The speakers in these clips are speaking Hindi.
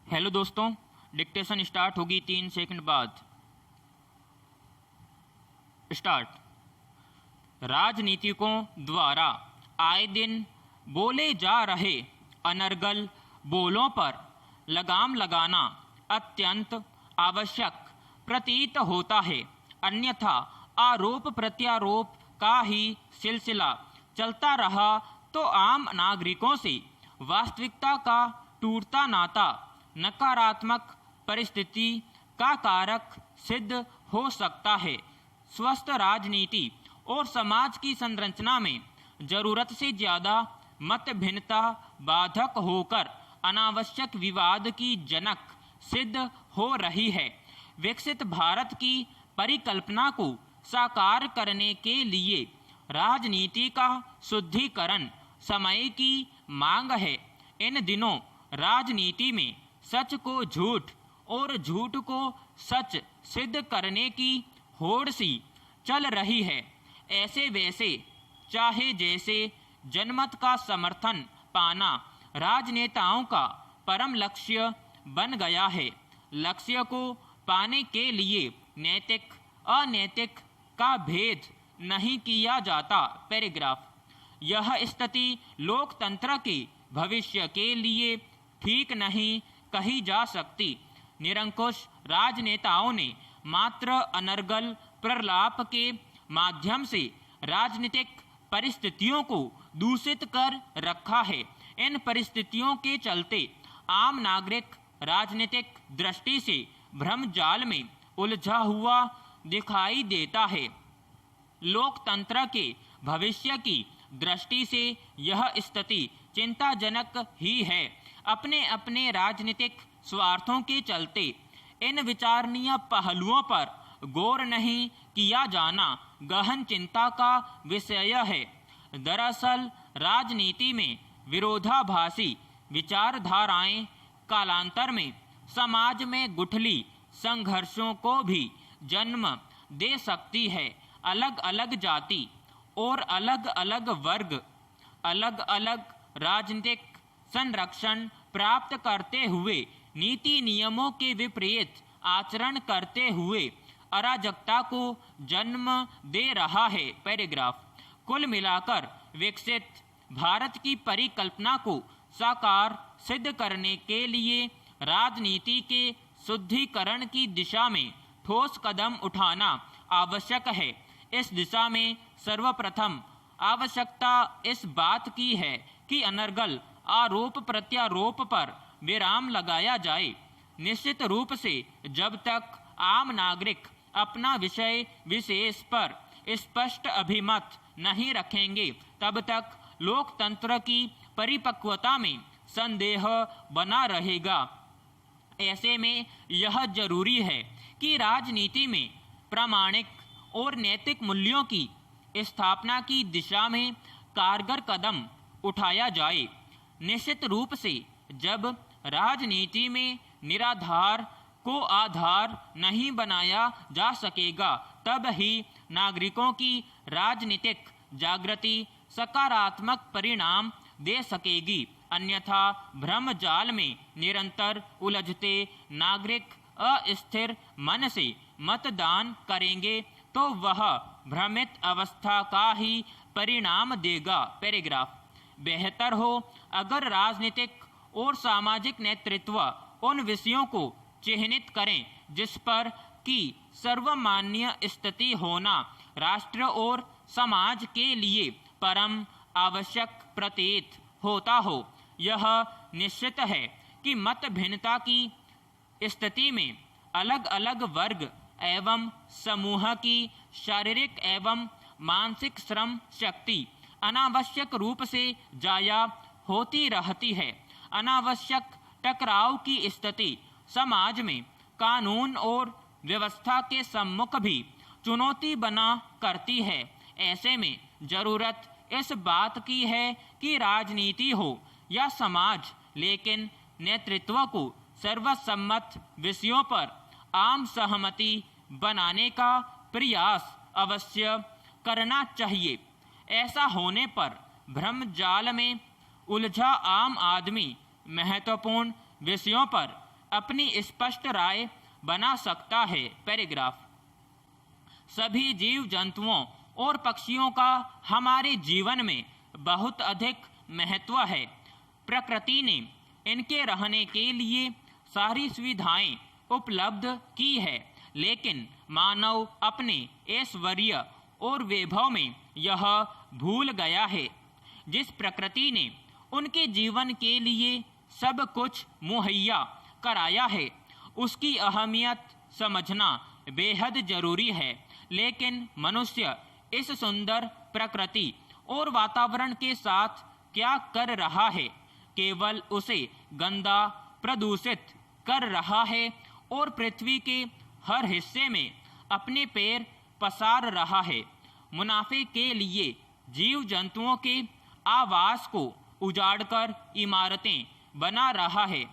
हेलो दोस्तों, डिक्टेशन स्टार्ट होगी 3 सेकंड बाद। स्टार्ट। राजनीतिकों द्वारा आए दिन बोले जा रहे अनर्गल बोलों पर लगाम लगाना अत्यंत आवश्यक प्रतीत होता है, अन्यथा आरोप प्रत्यारोप का ही सिलसिला चलता रहा तो आम नागरिकों से वास्तविकता का टूटता नाता नकारात्मक परिस्थिति का कारक सिद्ध हो सकता है। स्वस्थ राजनीति और समाज की संरचना में जरूरत से ज़्यादा मत भिन्नता बाधक होकर अनावश्यक विवाद की जनक सिद्ध हो रही है। विकसित भारत की परिकल्पना को साकार करने के लिए राजनीति का शुद्धिकरण समय की मांग है। इन दिनों राजनीति में सच को झूठ और झूठ को सच सिद्ध करने की होड़ सी चल रही है। ऐसे वैसे चाहे जैसे जनमत का समर्थन पाना राजनेताओं का परम लक्ष्य बन गया है। लक्ष्य को पाने के लिए नैतिक अनैतिक का भेद नहीं किया जाता। पैराग्राफ। यह स्थिति लोकतंत्र के भविष्य के लिए ठीक नहीं कही जा सकती। निरंकुश राजनेताओं ने मात्र अनर्गल प्रलाप के माध्यम से राजनीतिक परिस्थितियों को दूषित कर रखा है। इन परिस्थितियों के चलते आम नागरिक राजनीतिक दृष्टि से भ्रम जाल में उलझा हुआ दिखाई देता है। लोकतंत्र के भविष्य की दृष्टि से यह स्थिति चिंताजनक ही है। अपने अपने राजनीतिक स्वार्थों के चलते इन विचारणीय पहलुओं पर गौर नहीं किया जाना गहन चिंता का विषय है। दरअसल राजनीति में विरोधाभासी विचारधाराएं कालांतर में समाज में गुठली संघर्षों को भी जन्म दे सकती है। अलग अलग जाति और अलग अलग वर्ग अलग अलग राजनीतिक संरक्षण प्राप्त करते हुए नीति नियमों के विपरीत आचरण करते हुए अराजकता को जन्म दे रहा है। पैराग्राफ। कुल मिलाकर विकसित भारत की परिकल्पना को साकार सिद्ध करने के लिए राजनीति के शुद्धिकरण की दिशा में ठोस कदम उठाना आवश्यक है। इस दिशा में सर्वप्रथम आवश्यकता इस बात की है कि अनर्गल आरोप प्रत्यारोप पर विराम लगाया जाए। निश्चित रूप से जब तक आम नागरिक अपना विषय विशेष पर स्पष्ट अभिमत नहीं रखेंगे तब तक लोकतंत्र की परिपक्वता में संदेह बना रहेगा। ऐसे में यह जरूरी है कि राजनीति में प्रामाणिक और नैतिक मूल्यों की स्थापना की दिशा में कारगर कदम उठाया जाए। निश्चित रूप से जब राजनीति में निराधार को आधार नहीं बनाया जा सकेगा तब ही नागरिकों की राजनीतिक जागृति सकारात्मक परिणाम दे सकेगी। अन्यथा भ्रम जाल में निरंतर उलझते नागरिक अस्थिर मन से मतदान करेंगे तो वह भ्रमित अवस्था का ही परिणाम देगा। पैराग्राफ। बेहतर हो अगर राजनीतिक और सामाजिक नेतृत्व उन विषयों को चिह्नित करें जिस पर कि सर्वमान्य स्थिति होना राष्ट्र और समाज के लिए परम आवश्यक प्रतीत होता हो। यह निश्चित है कि मत भिन्नता की स्थिति में अलग अलग वर्ग एवं समूह की शारीरिक एवं मानसिक श्रम शक्ति अनावश्यक रूप से जाया होती रहती है। अनावश्यक टकराव की स्थिति समाज में कानून और व्यवस्था के सम्मुख भी चुनौती बना करती है। ऐसे में जरूरत इस बात की है कि राजनीति हो या समाज, लेकिन नेतृत्व को सर्वसम्मत विषयों पर आम सहमति बनाने का प्रयास अवश्य करना चाहिए। ऐसा होने पर भ्रम जाल में उलझा आम आदमी महत्वपूर्ण विषयों पर अपनी स्पष्ट राय बना सकता है। पैराग्राफ। सभी जीव जंतुओं और पक्षियों का हमारे जीवन में बहुत अधिक महत्व है। प्रकृति ने इनके रहने के लिए सारी सुविधाएं उपलब्ध की है, लेकिन मानव अपने ऐश्वर्य और वैभव में यह भूल गया है। जिस प्रकृति ने उनके जीवन के लिए सब कुछ मुहैया कराया है, उसकी अहमियत समझना बेहद जरूरी है। लेकिन मनुष्य इस सुंदर प्रकृति और वातावरण के साथ क्या कर रहा है? केवल उसे गंदा, प्रदूषित कर रहा है और पृथ्वी के हर हिस्से में अपने पैर पसार रहा है। मुनाफे के लिए जीव जंतुओं के आवास को उजाड़कर इमारतें बना रहा है।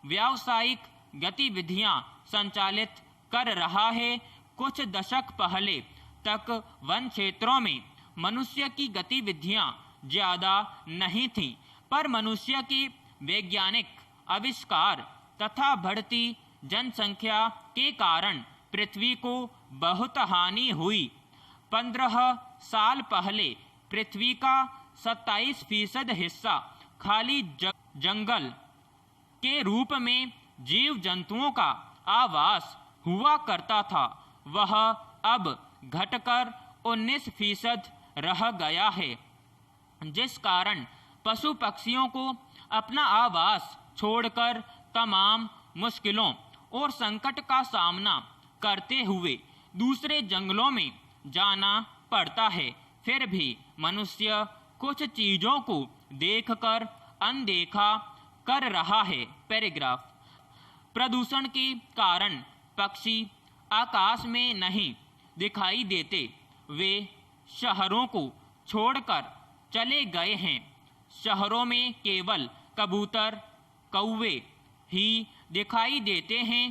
व्यावसायिक गतिविधियां संचालित कर रहा है। कुछ दशक पहले तक वन क्षेत्रों में मनुष्य की गतिविधियां ज्यादा नहीं थीं, पर मनुष्य के वैज्ञानिक आविष्कार तथा बढ़ती जनसंख्या के कारण पृथ्वी को बहुत हानि हुई। 15 साल पहले पृथ्वी का 27% हिस्सा खाली जंगल के रूप में जीव जंतुओं का आवास हुआ करता था। वह अब घटकर 19% रह गया है, जिस कारण पशु पक्षियों को अपना आवास छोड़कर तमाम मुश्किलों और संकट का सामना करते हुए दूसरे जंगलों में जाना पड़ता है। फिर भी मनुष्य कुछ चीजों को देखकर अनदेखा कर रहा है। पैराग्राफ। प्रदूषण के कारण पक्षी आकाश में नहीं दिखाई देते। वे शहरों को छोड़कर चले गए हैं। शहरों में केवल कबूतर, कौवे ही दिखाई देते हैं।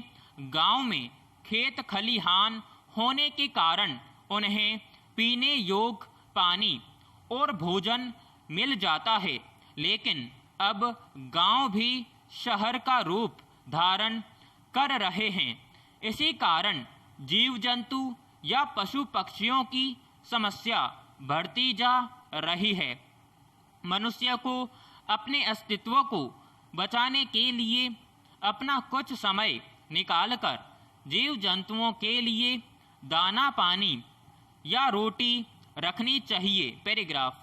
गांव में खेत खलिहान होने के कारण उन्हें पीने योग्य पानी और भोजन मिल जाता है, लेकिन अब गांव भी शहर का रूप धारण कर रहे हैं। इसी कारण जीव जंतु या पशु पक्षियों की समस्या बढ़ती जा रही है। मनुष्य को अपने अस्तित्व को बचाने के लिए अपना कुछ समय निकालकर जीव जंतुओं के लिए दाना पानी या रोटी रखनी चाहिए। पैराग्राफ।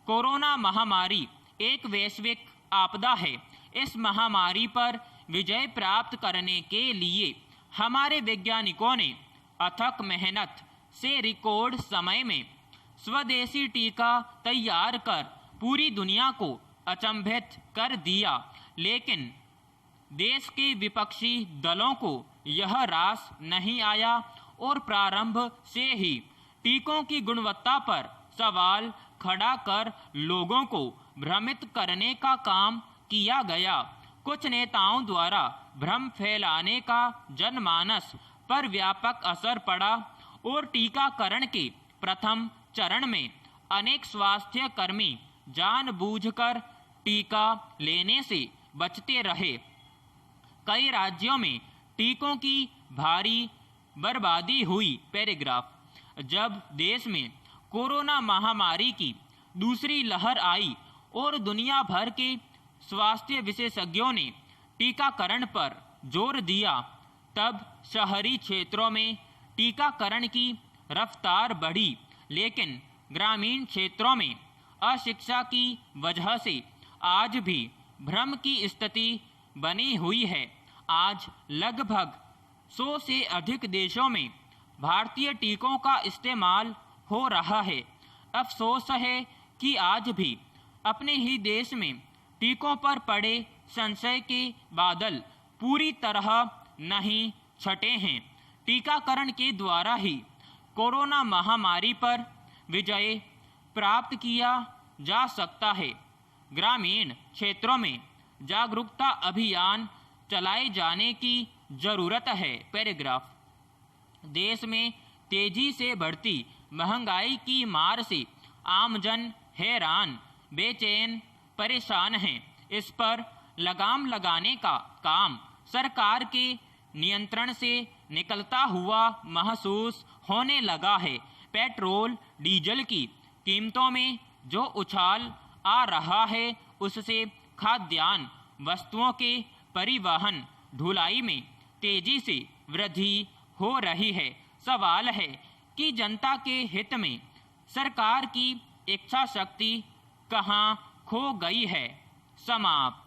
कोरोना महामारी एक वैश्विक आपदा है। इस महामारी पर विजय प्राप्त करने के लिए हमारे वैज्ञानिकों ने अथक मेहनत से रिकॉर्ड समय में स्वदेशी टीका तैयार कर पूरी दुनिया को अचंभित कर दिया, लेकिन देश के विपक्षी दलों को यह रास नहीं आया और प्रारंभ से ही टीकों की गुणवत्ता पर सवाल खड़ा कर लोगों को भ्रमित करने का काम किया गया। कुछ नेताओं द्वारा भ्रम फैलाने का जनमानस पर व्यापक असर पड़ा और टीकाकरण के प्रथम चरण में अनेक स्वास्थ्य कर्मी जानबूझकर टीका लेने से बचते रहे। कई राज्यों में टीकों की भारी बर्बादी हुई। पैराग्राफ। जब देश में कोरोना महामारी की दूसरी लहर आई और दुनिया भर के स्वास्थ्य विशेषज्ञों ने टीकाकरण पर जोर दिया, तब शहरी क्षेत्रों में टीकाकरण की रफ्तार बढ़ी, लेकिन ग्रामीण क्षेत्रों में अशिक्षा की वजह से आज भी भ्रम की स्थिति बनी हुई है। आज लगभग 100 से अधिक देशों में भारतीय टीकों का इस्तेमाल हो रहा है। अफसोस है कि आज भी अपने ही देश में टीकों पर पड़े संशय के बादल पूरी तरह नहीं छटे हैं। टीकाकरण के द्वारा ही कोरोना महामारी पर विजय प्राप्त किया जा सकता है। ग्रामीण क्षेत्रों में जागरूकता अभियान चलाए जाने की जरूरत है। पैराग्राफ। देश में तेजी से बढ़ती महंगाई की मार से आमजन हैरान, बेचैन, परेशान हैं। इस पर लगाम लगाने का काम सरकार के नियंत्रण से निकलता हुआ महसूस होने लगा है। पेट्रोल डीजल की कीमतों में जो उछाल आ रहा है उससे खाद्यान्न वस्तुओं के परिवहन ढुलाई में तेजी से वृद्धि हो रही है। सवाल है कि जनता के हित में सरकार की इच्छा शक्ति कहाँ खो गई है। समाप्त।